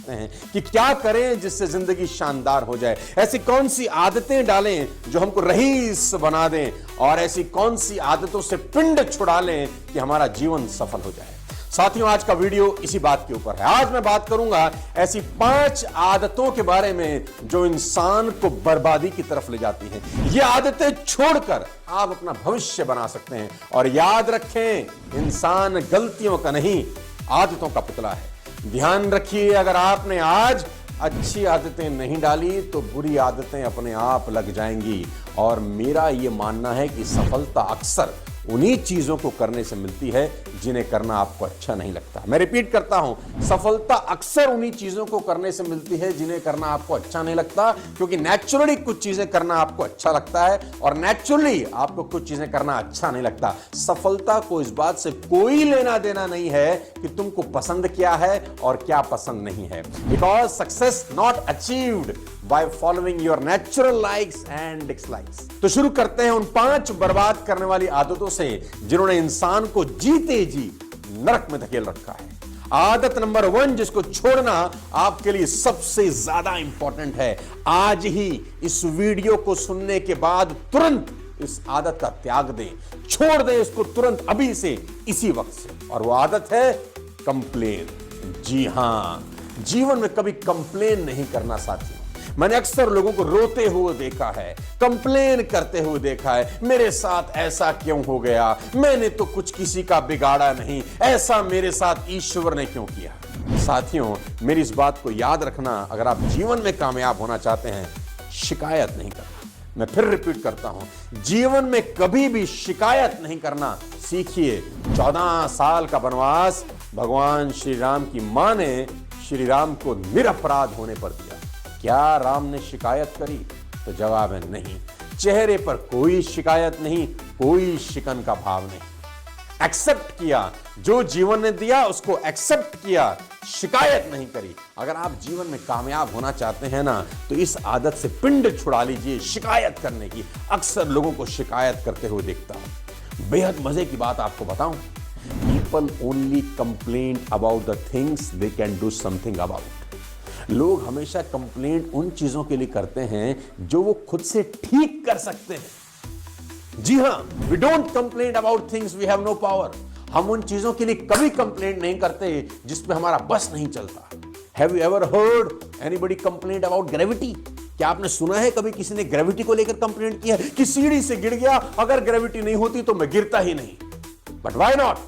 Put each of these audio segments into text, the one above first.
सकते हैं कि क्या करें जिससे जिंदगी शानदार हो जाए, ऐसी कौन सी आदतें डालें जो हमको रईस बना दें, और ऐसी कौन सी आदतों से पिंड छुड़ा लें कि हमारा जीवन सफल हो जाए। साथियों, आज का वीडियो इसी बात के ऊपर है। आज मैं बात करूंगा ऐसी 5 आदतों के बारे में जो इंसान को बर्बादी की तरफ ले जाती हैं। ये आदतें छोड़कर आप अपना भविष्य बना सकते हैं। और याद रखें, इंसान गलतियों का नहीं, आदतों का पुतला है। ध्यान रखिए, अगर आपने आज अच्छी आदतें नहीं डाली तो बुरी आदतें अपने आप लग जाएंगी। और मेरा यह मानना है कि सफलता अक्सर उन्हीं चीजों को करने से मिलती है जिन्हें करना आपको अच्छा नहीं लगता। मैं रिपीट करता हूं, सफलता अक्सर उन्हीं चीजों को करने से मिलती है जिन्हें करना आपको अच्छा नहीं लगता, क्योंकि नेचुरली कुछ चीजें करना आपको अच्छा लगता है और नेचुरली आपको कुछ चीजें करना अच्छा नहीं लगता। सफलता को इस बात से कोई लेना देना नहीं है कि तुमको पसंद क्या है और क्या पसंद नहीं है, because success not achieved by following your natural likes and dislikes। तो शुरू करते हैं उन 5 बर्बाद करने वाली आदतों से जिन्होंने इंसान को जीते जी नरक में धकेल रखा है। आदत नंबर 1, जिसको छोड़ना आपके लिए सबसे ज्यादा इंपॉर्टेंट है। आज ही इस वीडियो को सुनने के बाद तुरंत इस आदत का त्याग दें, छोड़ दें इसको तुरंत, अभी से, इसी वक्त से। और वो आदत है कंप्लेन। जी हां, जीवन में कभी कंप्लेन नहीं करना साथियों। मैंने अक्सर लोगों को रोते हुए देखा है, कंप्लेन करते हुए देखा है, मेरे साथ ऐसा क्यों हो गया, मैंने तो कुछ किसी का बिगाड़ा नहीं, ऐसा मेरे साथ ईश्वर ने क्यों किया। साथियों, मेरी इस बात को याद रखना, अगर आप जीवन में कामयाब होना चाहते हैं, शिकायत नहीं करना। मैं फिर रिपीट करता हूं, जीवन में कभी भी शिकायत नहीं करना सीखिए। 14 साल का वनवास भगवान श्री राम की मां ने श्री राम को निरपराध होने पर दिया। क्या राम ने शिकायत करी? तो जवाब है नहीं। चेहरे पर कोई शिकायत नहीं, कोई शिकन का भाव नहीं। एक्सेप्ट किया, जो जीवन ने दिया उसको एक्सेप्ट किया, शिकायत नहीं करी। अगर आप जीवन में कामयाब होना चाहते हैं ना, तो इस आदत से पिंड छुड़ा लीजिए, शिकायत करने की। अक्सर लोगों को शिकायत करते हुए देखता हूं। बेहद मजे की बात आपको बताऊं, people only complain about the things they can do something about. लोग हमेशा कंप्लेंट उन चीजों के लिए करते हैं जो वो खुद से ठीक कर सकते हैं। जी हां, we don't complain about things we have no power. हम उन चीजों के लिए कभी कंप्लेंट नहीं करते जिसमें हमारा बस नहीं चलता। Have you ever heard anybody complain about gravity? क्या आपने सुना है कभी किसी ने ग्रेविटी को लेकर कंप्लेंट किया कि सीढ़ी से गिर गया, अगर ग्रेविटी नहीं होती तो मैं गिरता ही नहीं। But why not?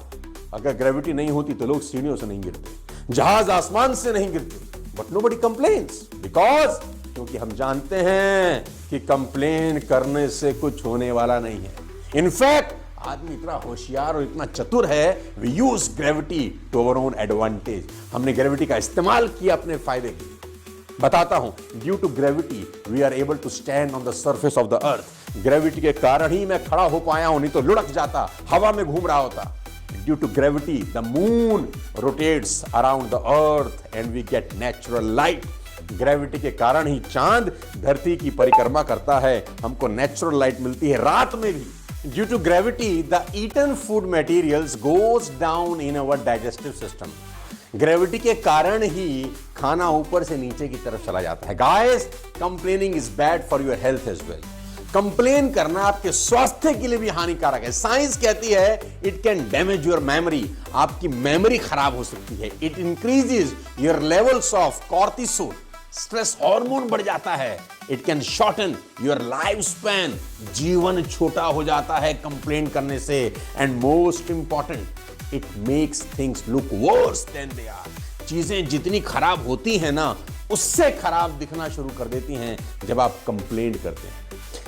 अगर ग्रेविटी नहीं होती तो लोग सीढ़ियों से नहीं गिरते, जहाज आसमान से नहीं गिरते। But nobody complains because क्योंकि हम जानते हैं कि कंप्लेन करने से कुछ होने वाला नहीं है। इनफैक्ट आदमी इतना होशियार और इतना चतुर है, we use gravity to our own advantage। हमने ग्रेविटी का इस्तेमाल किया अपने फायदे के लिए। बताता हूं, due to gravity we are able to stand on the surface of the earth. Gravity के कारण ही मैं खड़ा हो पाया हूं, नहीं तो लुढ़क जाता, हवा में घूम रहा होता। Due to gravity, the moon rotates around the earth and we get natural light। Gravity के कारण ही चांद धरती की परिक्रमा करता है, हमको नेचुरल लाइट मिलती है रात में भी। Due to gravity, the eaten food materials goes down in our digestive system। Gravity के कारण ही खाना ऊपर से नीचे की तरफ चला जाता है। Guys, complaining is bad for your health as well। Complain करना आपके स्वास्थ्य के लिए भी हानिकारक है। साइंस कहती है it can damage your memory, आपकी मेमोरी खराब हो सकती है। It increases your levels of cortisol, stress hormone बढ़ जाता है। It can shorten your life span, जीवन छोटा हो जाता है कंप्लेन करने से। And most important, it makes things look worse than they are. चीजें जितनी खराब होती हैं ना, उससे खराब दिखना शुरू कर देती हैं जब आप कंप्लेन करते हैं।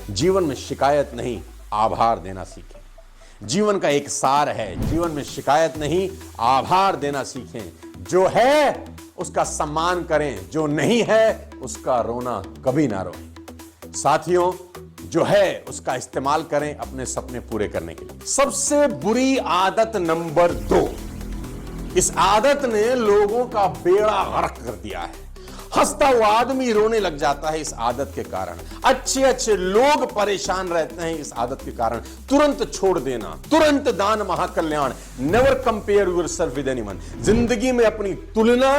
जीवन में शिकायत नहीं, आभार देना सीखें। जीवन का एक सार है, जीवन में शिकायत नहीं, आभार देना सीखें। जो है उसका सम्मान करें, जो नहीं है उसका रोना कभी ना रोएं। साथियों, जो है उसका इस्तेमाल करें अपने सपने पूरे करने के लिए। सबसे बुरी आदत नंबर 2, इस आदत ने लोगों का बेड़ा गर्क कर दिया है। हंसता हुआ आदमी रोने लग जाता है इस आदत के कारण। अच्छे अच्छे लोग परेशान रहते हैं इस आदत के कारण। तुरंत छोड़ देना, तुरंत दान महाकल्याण। Never compare yourself with anyone. जिंदगी में अपनी तुलना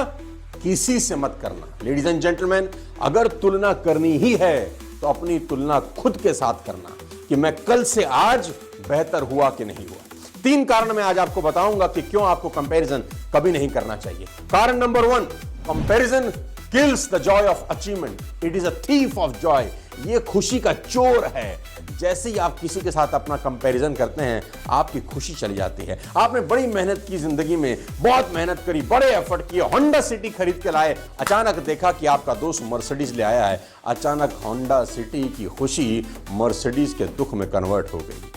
किसी से मत करना। लेडीज एंड जेंटलमैन, अगर तुलना करनी ही है तो अपनी तुलना खुद के साथ करना कि मैं कल से आज बेहतर हुआ कि नहीं हुआ। 3 कारण मैं आज आपको बताऊंगा कि क्यों आपको कंपैरिजन कभी नहीं करना चाहिए। कारण number 1, comparison kills the Joy of achievement. It is a thief of Joy. ये खुशी का चोर है। जैसे ही आप किसी के साथ अपना कंपैरिजन करते हैं, आपकी खुशी चली जाती है। आपने बड़ी मेहनत की, जिंदगी में बहुत मेहनत करी, बड़े एफर्ट किए, होंडा सिटी खरीद के लाए, अचानक देखा कि आपका दोस्त मर्सिडीज ले आया है। अचानक होंडा सिटी की खुशी मर्सिडीज के दुख में कन्वर्ट हो गई।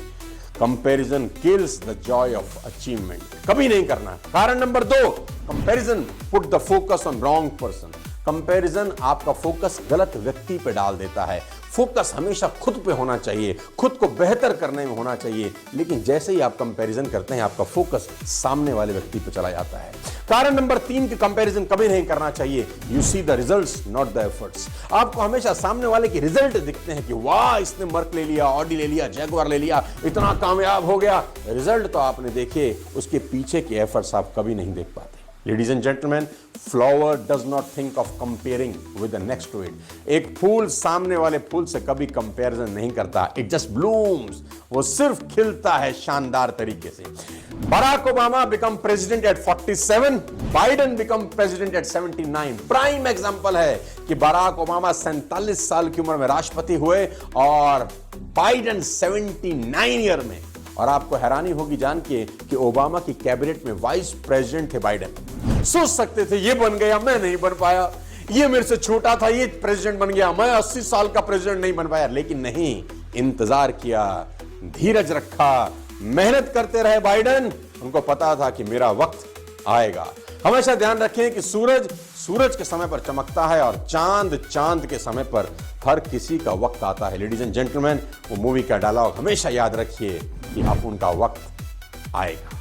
Comparison kills the Joy of achievement. कभी नहीं करना। कारण number 2, comparison put the focus on wrong person. Comparison आपका फोकस गलत व्यक्ति पे डाल देता है। फोकस हमेशा खुद पे होना चाहिए, खुद को बेहतर करने में होना चाहिए, लेकिन जैसे ही आप कंपैरिजन करते हैं, आपका फोकस सामने वाले व्यक्ति पे चला जाता है। कारण नंबर 3 कि कंपैरिजन कभी नहीं करना चाहिए। You see the results not the efforts. आपको हमेशा सामने वाले के रिजल्ट दिखते हैं कि वाह, इसने मर्क ले लिया, ऑडी ले लिया, जैगुआर ले लिया, इतना कामयाब हो गया। रिजल्ट तो आपने देखे, उसके पीछे के एफर्ट्स आप कभी नहीं देख पाते। Ladies and gentlemen, flower does not think of comparing with the next to it. एक फूल सामने वाले फूल से कभी कंपैरिजन नहीं करता। It just blooms. वो सिर्फ खिलता है शानदार तरीके से। Barack Obama become president at 47, Biden become president at 79. Prime example है कि बराक ओबामा 47 साल की उम्र में राष्ट्रपति हुए और बाइडेन 79 ईयर में। और आपको हैरानी होगी जान के कि ओबामा की कैबिनेट में वाइस प्रेसिडेंट थे बाइडेन। सोच सकते थे ये बन गया, मैं नहीं बन पाया, ये मेरे से छोटा था, ये प्रेसिडेंट बन गया, मैं 80 साल का प्रेसिडेंट नहीं बन पाया। लेकिन नहीं, इंतजार किया, धीरज रखा, मेहनत करते रहे बाइडेन। उनको पता था कि मेरा वक्त आएगा। हमेशा ध्यान रखें कि सूरज के समय पर चमकता है और चांद के समय पर हर किसी का वक्त आता है। लेडीज एंड जेंटलमैन, वो मूवी का डायलॉग हमेशा याद रखिए कि अब उनका वक्त आएगा।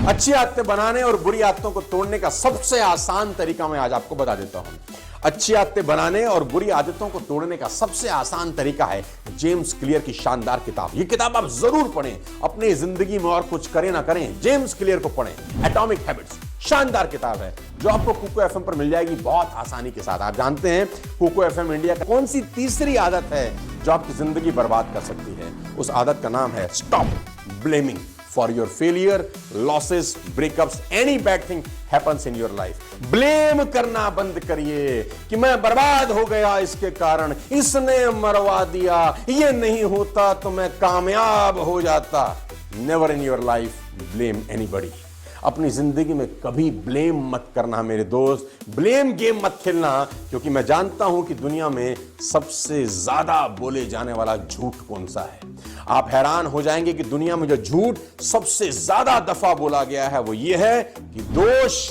अच्छी आदतें बनाने और बुरी आदतों को तोड़ने का सबसे आसान तरीका मैं आज आपको बता देता हूं। अच्छी आदतें बनाने और बुरी आदतों को तोड़ने का सबसे आसान तरीका है जेम्स क्लियर की शानदार किताब। ये किताब आप जरूर पढ़ें। अपनी जिंदगी में और कुछ करें ना करें, जेम्स क्लियर को पढ़ें। एटॉमिक हैबिट्स शानदार किताब है जो आपको कुको एफएम पर मिल जाएगी बहुत आसानी के साथ। आप जानते हैं कुको एफएम इंडिया का कौन सी तीसरी आदत है जो आपकी जिंदगी बर्बाद कर सकती है? उस आदत का नाम है stop blaming for your failure, losses, breakups, any bad thing happens in your life. Blame करना बंद करिए कि मैं बर्बाद हो गया इसके कारण, इसने मरवा दिया, ये नहीं होता तो मैं कामयाब हो जाता। Never in your life blame anybody. अपनी जिंदगी में कभी ब्लेम मत करना मेरे दोस्त। ब्लेम गेम मत खेलना, क्योंकि मैं जानता हूं कि दुनिया में सबसे ज्यादा बोले जाने वाला झूठ कौन सा है। आप हैरान हो जाएंगे कि दुनिया में जो झूठ सबसे ज्यादा दफा बोला गया है वो ये है कि दोष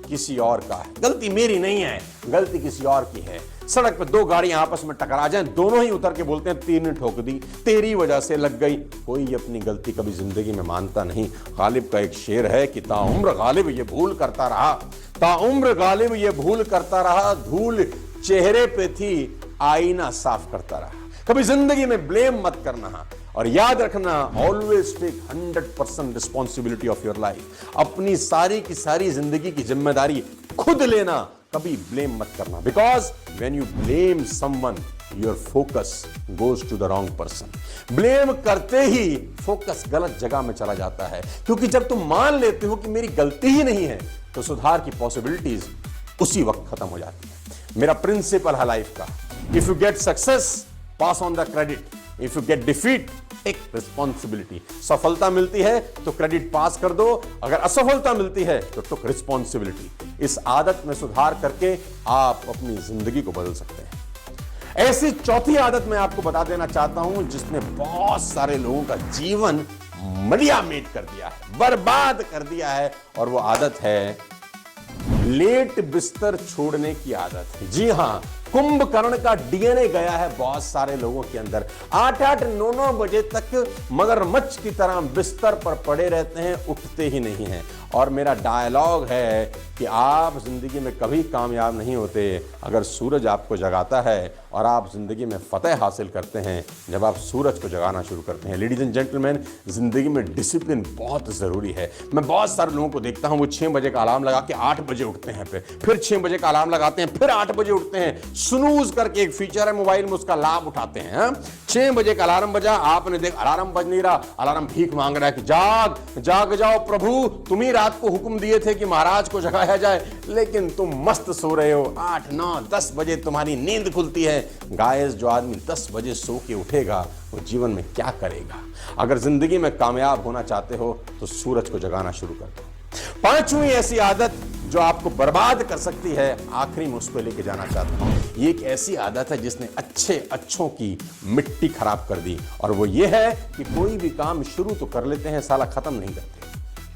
किसी और का है, गलती मेरी नहीं है, गलती किसी और की है। सड़क पे 2 गाड़ियां आपस में टकरा जाएं, दोनों ही उतर के बोलते हैं 3 ने ठोक दी, तेरी वजह से लग गई। कोई अपनी गलती कभी जिंदगी में मानता नहीं। गालिब का एक शेर है कि ताउम्र गालिब ये भूल करता रहा, ताउम्र गालिब ये भूल करता रहा, धूल चेहरे पे थी आईना साफ करता रहा। कभी जिंदगी में ब्लेम मत करना और याद रखना, always take 100% responsibility of your life. अपनी सारी की सारी जिंदगी की जिम्मेदारी खुद लेना, कभी ब्लेम मत करना। Because when you blame someone your focus goes to the wrong person. Blame करते ही फोकस गलत जगह में चला जाता है, क्योंकि जब तुम मान लेते हो कि मेरी गलती ही नहीं है तो सुधार की पॉसिबिलिटीज उसी वक्त खत्म हो जाती है। मेरा प्रिंसिपल है लाइफ का, if you get success pass on the credit, if you get defeat take responsibility. सफलता मिलती है तो क्रेडिट पास कर दो, अगर असफलता मिलती है तो टेक रिस्पॉन्सिबिलिटी। इस आदत में सुधार करके आप अपनी जिंदगी को बदल सकते हैं। ऐसी चौथी आदत मैं आपको बता देना चाहता हूं जिसने बहुत सारे लोगों का जीवन मलियामेट कर दिया है, बर्बाद कर दिया है, और वो आदत है लेट बिस्तर छोड़ने की आदत। जी हां, कुंभकर्ण का डीएनए गया है बहुत सारे लोगों के अंदर। 8-8, 9-9 बजे तक मगरमच्छ की तरह बिस्तर पर पड़े रहते हैं, उठते ही नहीं हैं। और मेरा डायलॉग है कि आप जिंदगी में कभी कामयाब नहीं होते अगर सूरज आपको जगाता है, और आप जिंदगी में फतेह हासिल करते हैं जब आप सूरज को जगाना शुरू करते हैं। लेडीज एंड जेंटलमैन, जिंदगी में डिसिप्लिन बहुत ज़रूरी है। मैं बहुत सारे लोगों को देखता हूं, वो 6 बजे का अलार्म लगा के 8 बजे उठते हैं, फिर 6 बजे का अलार्म लगाते हैं, फिर 8 बजे उठते हैं। स्नूज करके एक फीचर है मोबाइल में, उसका लाभ उठाते हैं। 6 बजे का अलार्म बजा, आपने देख अलार्म बज नहीं रहा, अलार्म भीख मांग रहा है कि जाग जाग जाओ प्रभु, तुम ही रात को हुक्म दिए थे कि महाराज को जगाया जाए, लेकिन तुम मस्त सो रहे हो। 8, 9, 10 बजे तुम्हारी नींद खुलती है। गाइस, जो आदमी 10 बजे सो के उठेगा वो जीवन में क्या करेगा? अगर जिंदगी में कामयाब होना चाहते हो तो सूरज को जगाना शुरू कर दो। 5वीं ऐसी आदत जो आपको बर्बाद कर सकती है, आखिरी में उस पर लेके जाना चाहता हूं। ये एक ऐसी आदत है जिसने अच्छों की मिट्टी खराब कर दी, और वो ये है कि कोई भी काम शुरू तो कर लेते हैं, साला खत्म नहीं करते।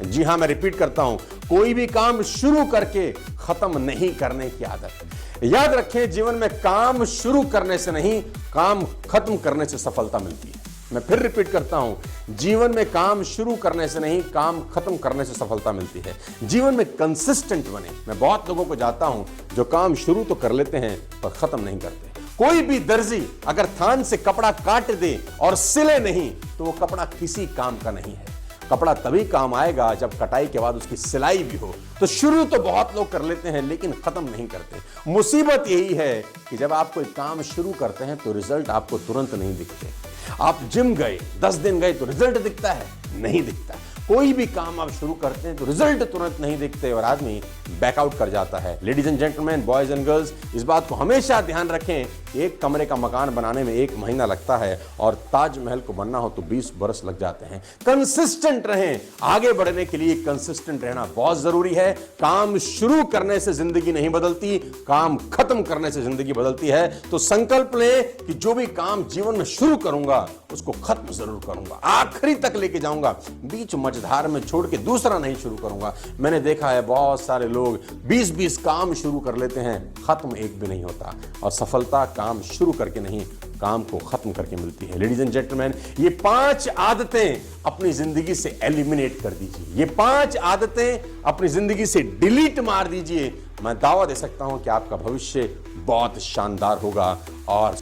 जी हां, मैं रिपीट करता हूं, कोई भी काम शुरू करके खत्म नहीं करने की आदत। याद रखें, जीवन में काम शुरू करने से नहीं, काम खत्म करने से सफलता मिलती है। मैं फिर रिपीट करता हूं, जीवन में काम शुरू करने से नहीं, काम खत्म करने से सफलता मिलती है। जीवन में कंसिस्टेंट बने। मैं बहुत लोगों को जानता हूं जो काम शुरू तो कर लेते हैं पर खत्म नहीं करते। कोई भी दर्जी अगर थान से कपड़ा काट दे और सिले नहीं तो वो कपड़ा किसी काम का नहीं है। कपड़ा तभी काम आएगा जब कटाई के बाद उसकी सिलाई भी हो। तो शुरू तो बहुत लोग कर लेते हैं लेकिन खत्म नहीं करते। मुसीबत यही है कि जब आप कोई काम शुरू करते हैं तो रिजल्ट आपको तुरंत नहीं दिखते। आप जिम गए, 10 दिन गए तो रिजल्ट दिखता है? नहीं दिखता। कोई भी काम आप शुरू करते हैं तो रिजल्ट तुरंत नहीं दिखते और आदमी बैकआउट कर जाता है। Ladies and gentleman, boys and girls, इस बात को हमेशा ध्यान रखें, एक कमरे का मकान बनाने में 1 महीना लगता है और ताजमहल को बनना हो तो 20 बरस लग जाते हैं। कंसिस्टेंट रहें। आगे बढ़ने के लिए कंसिस्टेंट रहना बहुत जरूरी है। काम शुरू करने से जिंदगी नहीं बदलती, काम खत्म करने से जिंदगी बदलती है। तो संकल्प लें कि जो भी काम जीवन में शुरू करूंगा उसको खत्म जरूर करूंगा, आखिरी तक लेके जाऊंगा, बीच मझधार में छोड़ के दूसरा नहीं शुरू करूंगा। मैंने देखा है बहुत सारे लोग 20-20 काम शुरू कर लेते हैं, खत्म एक भी नहीं होता। और सफलता काम शुरू करके नहीं, काम को खत्म करके मिलती है। लेडीज एंड जेंटलमैन, ये 5 आदतें अपनी जिंदगी से एलिमिनेट कर दीजिए। ये 5 आदतें अपनी जिंदगी से डिलीट मार दीजिए। मैं दावा दे सकता हूं कि आपका भविष्य बहुत शानदार होगा और